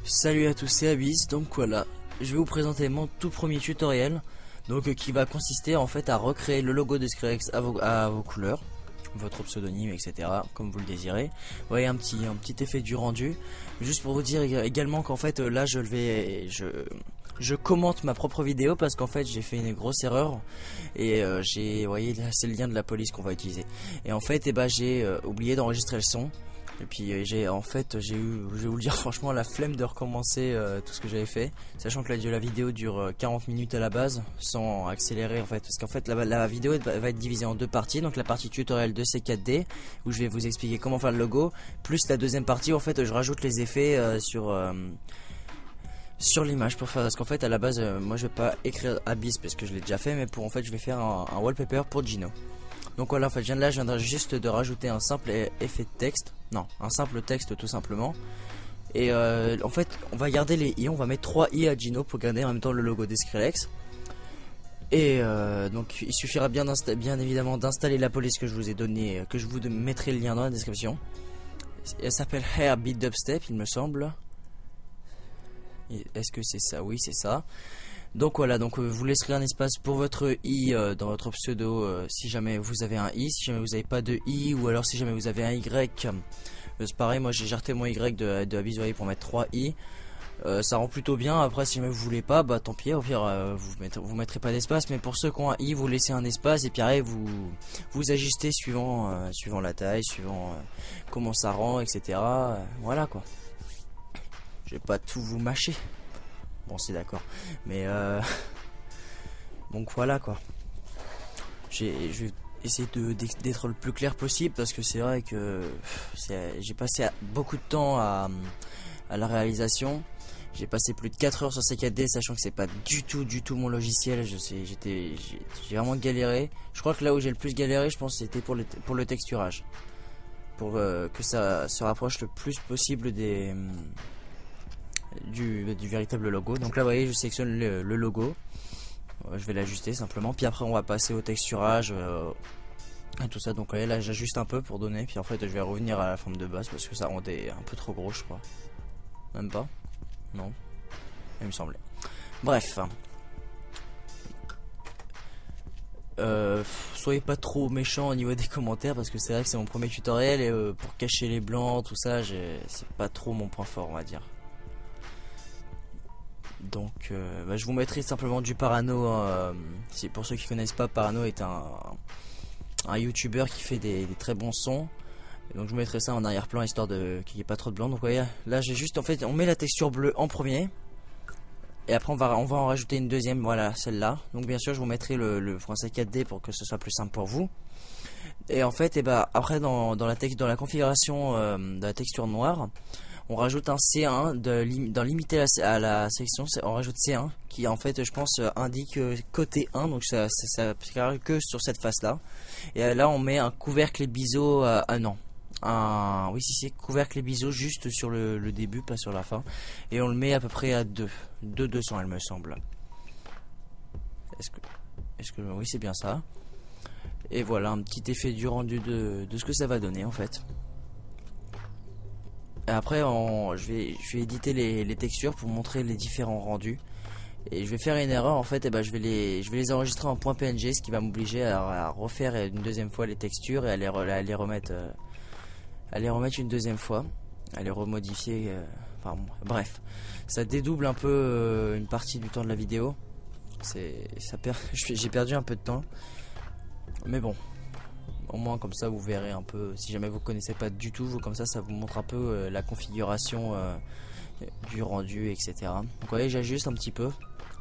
Salut à tous, c'est Abyss. Donc voilà, je vais vous présenter mon tout premier tutoriel, donc qui va consister en fait à recréer le logo de Skrillex à vos couleurs, votre pseudonyme, etc. comme vous le désirez. Vous voyez un petit effet du rendu. Juste pour vous dire également qu'en fait là je commente ma propre vidéo parce qu'en fait j'ai fait une grosse erreur et vous voyez là c'est le lien de la police qu'on va utiliser. Et en fait j'ai oublié d'enregistrer le son. Et puis j'ai eu, je vais vous le dire franchement, la flemme de recommencer tout ce que j'avais fait, sachant que la vidéo dure 40 minutes à la base, sans accélérer en fait, parce qu'en fait la vidéo va être divisée en deux parties. Donc la partie tutoriel de C4D où je vais vous expliquer comment faire le logo, plus la deuxième partie où en fait je rajoute les effets sur l'image pour faire, parce qu'en fait à la base moi je vais pas écrire Abyss parce que je l'ai déjà fait, mais pour en fait je vais faire un wallpaper pour Gino. Donc voilà, en fait je viendrai juste de rajouter un simple effet de texte, non, un simple texte tout simplement. Et en fait on va garder les i, on va mettre 3 i à Gino pour garder en même temps le logo des Skrillex. Et donc il suffira bien évidemment d'installer la police que je vous ai donnée, que je vous mettrai le lien dans la description. Elle s'appelle Hair Beat Dubstep il me semble. Est-ce que c'est ça? Oui c'est ça. Donc voilà, donc vous laisserez un espace pour votre i dans votre pseudo si jamais vous avez un i, si jamais vous n'avez pas de i, ou alors si jamais vous avez un y, c'est pareil, moi j'ai jarté mon y de Abyss pour mettre 3 i, ça rend plutôt bien. Après si jamais vous voulez pas, bah tant pis, au pire vous mettrez pas d'espace, mais pour ceux qui ont un i vous laissez un espace et puis après vous ajustez suivant la taille, suivant comment ça rend, etc. Voilà quoi, je vais pas tout vous mâcher. Bon c'est d'accord, mais donc voilà quoi. Je vais essayer d'être le plus clair possible parce que c'est vrai que j'ai passé beaucoup de temps à la réalisation. J'ai passé plus de 4 heures sur C4D, sachant que c'est pas du tout mon logiciel. J'ai vraiment galéré. Je crois que là où j'ai le plus galéré, je pense c'était pour le texturage, pour que ça se rapproche le plus possible du véritable logo. Donc là vous voyez je sélectionne le logo, je vais l'ajuster simplement, puis après on va passer au texturage et tout ça. Donc voyez, là j'ajuste un peu pour donner, puis en fait je vais revenir à la forme de base parce que ça rendait un peu trop gros je crois. Même pas, non, il me semblait. Bref, soyez pas trop méchants au niveau des commentaires parce que c'est vrai que c'est mon premier tutoriel et pour cacher les blancs tout ça c'est pas trop mon point fort on va dire. Donc je vous mettrai simplement du Parano, pour ceux qui connaissent pas, Parano est un youtubeur qui fait des très bons sons. Et donc je vous mettrai ça en arrière-plan histoire qu'il n'y ait pas trop de blanc. Donc vous voyez, là j'ai juste en fait on met la texture bleue en premier et après on va en rajouter une deuxième, voilà celle-là. Donc bien sûr je vous mettrai le français 4D pour que ce soit plus simple pour vous. Et en fait après dans la configuration de la texture noire, on rajoute un C1 dans limiter à la section, on rajoute C1 qui en fait je pense indique côté 1, donc ça que sur cette face là. Et là on met un couvercle et biseau oui si c'est couvercle et biseau juste sur le début, pas sur la fin, et on le met à peu près à 200 elle me semble. Est-ce que oui c'est bien ça. Et voilà un petit effet du rendu de ce que ça va donner en fait. Après je vais éditer les textures pour montrer les différents rendus. Et je vais faire une erreur en fait, je vais les enregistrer en .png, ce qui va m'obliger à refaire une deuxième fois les textures et à les remettre une deuxième fois, à les remodifier, enfin bon, bref, ça dédouble un peu une partie du temps de la vidéo. J'ai perdu un peu de temps, mais bon. Au moins comme ça vous verrez un peu, si jamais vous connaissez pas du tout, comme ça vous montre un peu la configuration du rendu, etc. Donc vous voyez j'ajuste un petit peu.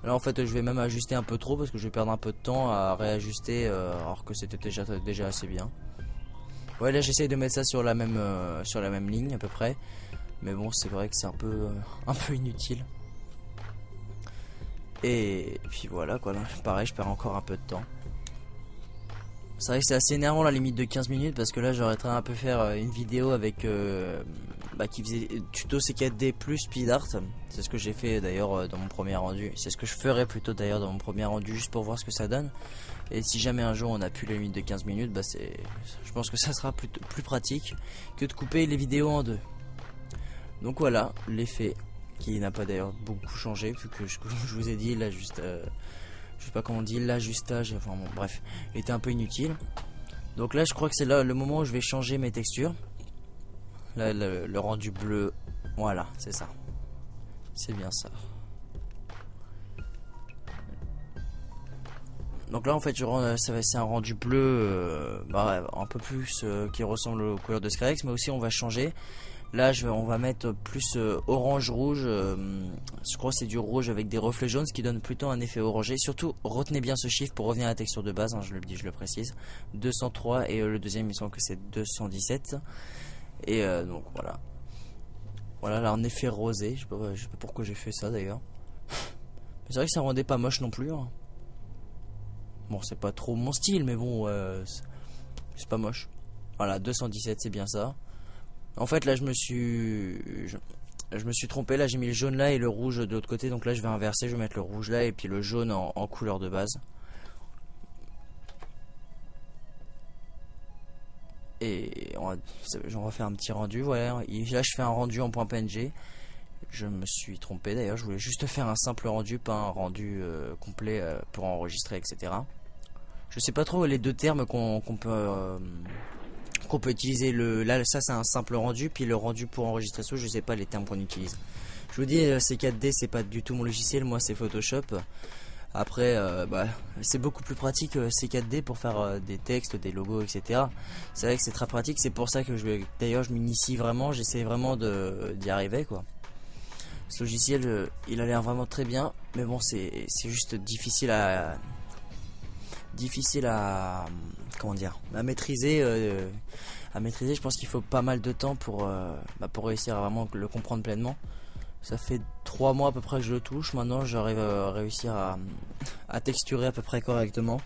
Là en fait je vais même ajuster un peu trop parce que je vais perdre un peu de temps à réajuster alors que c'était déjà assez bien. Ouais là j'essaye de mettre ça sur la même ligne à peu près, mais bon c'est vrai que c'est un peu inutile. Et puis voilà quoi, là, pareil je perds encore un peu de temps. C'est vrai que c'est assez énervant la limite de 15 minutes parce que là j'aurais très un peu faire une vidéo avec qui faisait tuto C4D plus speed art. C'est ce que j'ai fait d'ailleurs dans mon premier rendu. C'est ce que je ferai plutôt d'ailleurs dans mon premier rendu juste pour voir ce que ça donne. Et si jamais un jour on a plus la limite de 15 minutes, je pense que ça sera plus pratique que de couper les vidéos en deux. Donc voilà l'effet qui n'a pas d'ailleurs beaucoup changé, vu que je vous ai dit, là juste, je sais pas comment on dit, l'ajustage, enfin bon, bref, il était un peu inutile. Donc là je crois que c'est là le moment où je vais changer mes textures. Là le rendu bleu, voilà, c'est ça. C'est bien ça. Donc là en fait c'est un rendu bleu un peu plus qui ressemble aux couleurs de Skyrex, mais aussi on va changer. Là on va mettre plus orange rouge, je crois que c'est du rouge avec des reflets jaunes, ce qui donne plutôt un effet orangé. Surtout retenez bien ce chiffre pour revenir à la texture de base, hein, je le dis, je le précise, 203, et le deuxième il me semble que c'est 217. Et donc voilà là en effet rosé, je sais pas pourquoi j'ai fait ça d'ailleurs. C'est vrai que ça rendait pas moche non plus, hein. Bon, c'est pas trop mon style, mais bon, c'est pas moche. Voilà, 217, c'est bien ça. En fait, là, je me suis trompé. Là, j'ai mis le jaune là et le rouge de l'autre côté. Donc là, je vais inverser. Je vais mettre le rouge là et puis le jaune en couleur de base. Et on va faire un petit rendu. Voilà. Et là, je fais un rendu en .png. Je me suis trompé d'ailleurs. Je voulais juste faire un simple rendu, pas un rendu complet pour enregistrer, etc. Je sais pas trop les deux termes qu'on peut utiliser. Là ça c'est un simple rendu, puis le rendu pour enregistrer ça, je sais pas les termes qu'on utilise. Je vous dis, C4D c'est pas du tout mon logiciel, moi c'est Photoshop. Après c'est beaucoup plus pratique C4D pour faire des textes, des logos, etc. C'est vrai que c'est très pratique, c'est pour ça que d'ailleurs je m'initie vraiment, j'essaie vraiment d'y arriver quoi. Ce logiciel il a l'air vraiment très bien, mais bon c'est juste difficile à comment dire, à maîtriser. Je pense qu'il faut pas mal de temps pour réussir à vraiment le comprendre pleinement. Ça fait 3 mois à peu près que je le touche. Maintenant j'arrive à réussir à texturer à peu près correctement,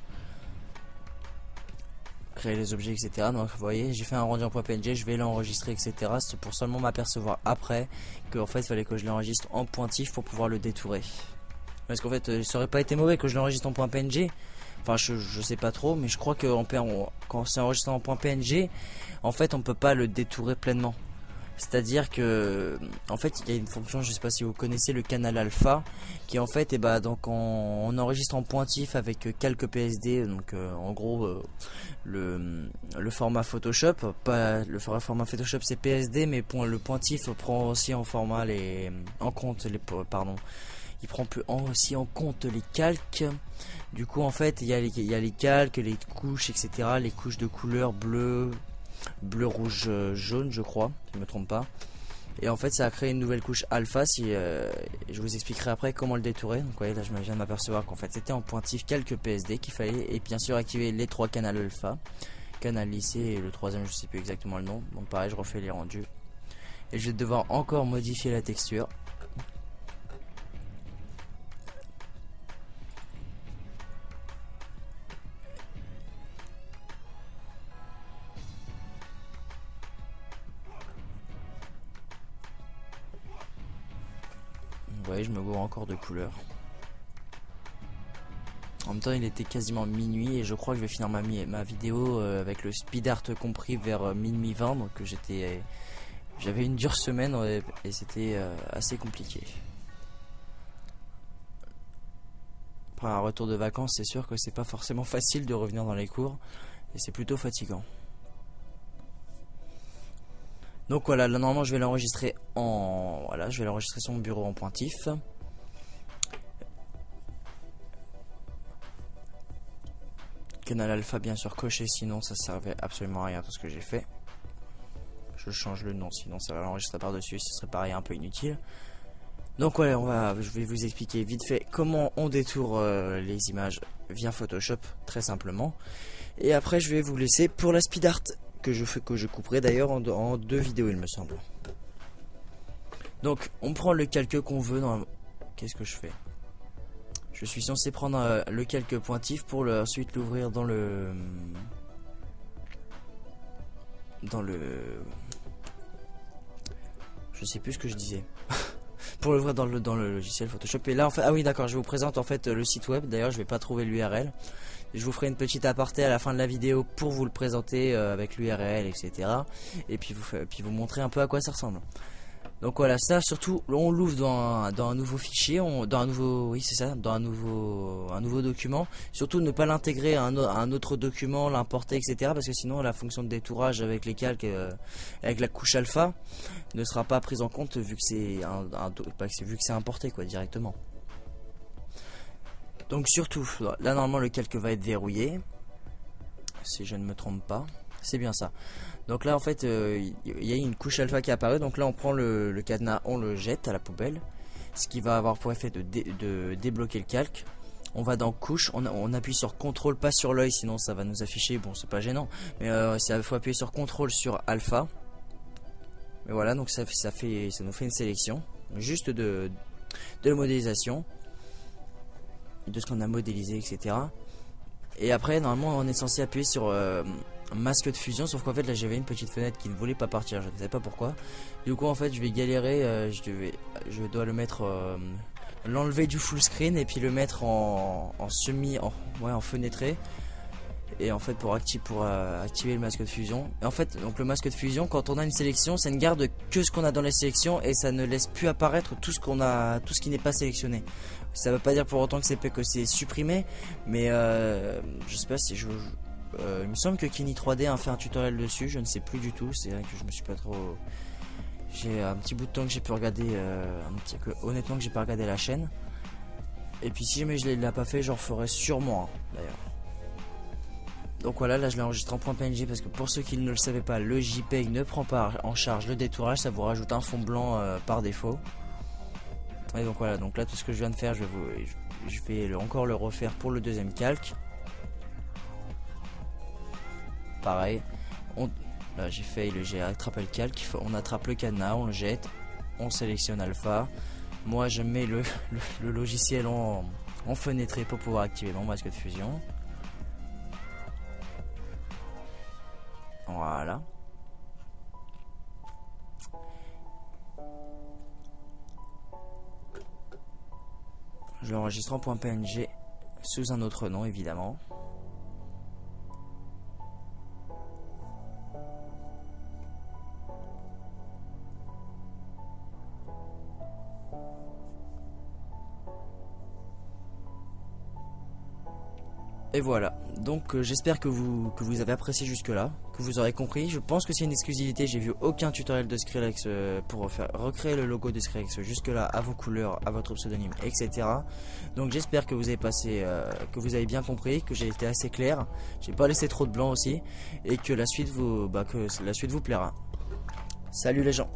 créer les objets, etc. Donc vous voyez, j'ai fait un rendu en .png, je vais l'enregistrer, etc. C'est pour seulement m'apercevoir après que en fait il fallait que je l'enregistre en pointif pour pouvoir le détourer. Parce qu'en fait ça aurait pas été mauvais que je l'enregistre en .png. Enfin je sais pas trop, mais je crois que quand c'est enregistré en .png, en fait on peut pas le détourer pleinement. C'est-à-dire que en fait il y a une fonction, je sais pas si vous connaissez le canal alpha, qui en fait donc on enregistre en pointif avec calque PSD, donc en gros le format Photoshop, pas le format Photoshop c'est PSD, mais le pointif prend aussi en format il prend aussi en compte les calques. Du coup en fait il y a les calques, les couches, etc. Les couches de couleur bleu, rouge, jaune, je crois, si je me trompe pas. Et en fait ça a créé une nouvelle couche alpha. Je vous expliquerai après comment le détourer. Donc voyez, là je viens de m'apercevoir qu'en fait c'était en pointif calque PSD qu'il fallait, et bien sûr activer les 3 canaux alpha, canal lissé et le troisième je sais plus exactement le nom. Donc pareil, je refais les rendus et je vais devoir encore modifier la texture. Vous voyez, je me gourre encore de couleurs. En même temps il était quasiment minuit et je crois que je vais finir ma vidéo avec le speed art compris vers minuit 20. Donc j'avais une dure semaine et c'était assez compliqué. Après un retour de vacances, c'est sûr que c'est pas forcément facile de revenir dans les cours et c'est plutôt fatigant. Donc voilà, là normalement je vais l'enregistrer je vais l'enregistrer sur mon bureau en pointif. Canal alpha bien sûr coché, sinon ça servait absolument à rien tout ce que j'ai fait. Je change le nom, sinon ça va l'enregistrer par dessus, ce serait pareil un peu inutile. Donc voilà, je vais vous expliquer vite fait comment on détourne les images via Photoshop, très simplement. Et après je vais vous laisser pour la speed art que je couperai d'ailleurs en 2 vidéos il me semble. Donc on prend le calque qu'on veut qu'est-ce que je fais? Je suis censé prendre le calque pointif pour ensuite l'ouvrir dans le je sais plus ce que je disais. Pour l'ouvrir dans le logiciel Photoshop. Et là en fait, ah oui d'accord, je vous présente en fait le site web. D'ailleurs je vais pas trouver l'URL. Je vous ferai une petite aparté à la fin de la vidéo pour vous le présenter avec l'URL, etc. Et puis vous montrer un peu à quoi ça ressemble. Donc voilà, ça surtout on l'ouvre dans un nouveau fichier, dans un nouveau, oui c'est ça, dans un nouveau document. Surtout ne pas l'intégrer à un autre document, l'importer, etc. Parce que sinon la fonction de détourage avec les calques, avec la couche alpha, ne sera pas prise en compte vu que c'est vu que c'est importé quoi directement. Donc surtout, là normalement le calque va être verrouillé, si je ne me trompe pas, c'est bien ça. Donc là en fait il y a une couche alpha qui apparaît, donc là on prend le cadenas, on le jette à la poubelle, ce qui va avoir pour effet de débloquer le calque. On va dans couche, on appuie sur contrôle, pas sur l'œil sinon ça va nous afficher, bon c'est pas gênant, mais il faut appuyer sur contrôle sur alpha. Et voilà, donc ça nous fait une sélection juste de la modélisation, de ce qu'on a modélisé, etc. Et après normalement on est censé appuyer sur masque de fusion, sauf qu'en fait là j'avais une petite fenêtre qui ne voulait pas partir, je ne sais pas pourquoi. Du coup en fait je vais galérer, je dois le mettre, l'enlever du full screen et puis le mettre en fenêtré. Et en fait pour activer le masque de fusion. Et en fait donc le masque de fusion, quand on a une sélection, ça ne garde que ce qu'on a dans la sélection et ça ne laisse plus apparaître tout ce qui n'est pas sélectionné. Ça veut pas dire pour autant que c'est supprimé, mais je sais pas si il me semble que Kini 3D a fait un tutoriel dessus, je ne sais plus du tout, c'est vrai que je me suis pas trop... J'ai un petit bout de temps que j'ai pu regarder, honnêtement que j'ai pas regardé la chaîne. Et puis si jamais je l'ai pas fait, j'en ferai sûrement d'ailleurs. Donc voilà, là je l'ai enregistré en .png parce que pour ceux qui ne le savaient pas, le JPEG ne prend pas en charge le détourage, ça vous rajoute un fond blanc par défaut. Et donc voilà, donc là tout ce que je viens de faire, je vais encore le refaire pour le deuxième calque. Pareil, là j'ai attrapé le calque, on attrape le cadenas, on le jette, on sélectionne alpha. Moi je mets le logiciel en fenêtré pour pouvoir activer mon masque de fusion. Voilà. Je l'enregistre en .png sous un autre nom évidemment. Et voilà, donc j'espère que vous avez apprécié jusque là, que vous aurez compris. Je pense que c'est une exclusivité, j'ai vu aucun tutoriel de Skrillex pour recréer le logo de Skrillex jusque là, à vos couleurs, à votre pseudonyme, etc. Donc j'espère que vous avez que vous avez bien compris, que j'ai été assez clair, j'ai pas laissé trop de blanc aussi, et que la suite vous plaira. Salut les gens.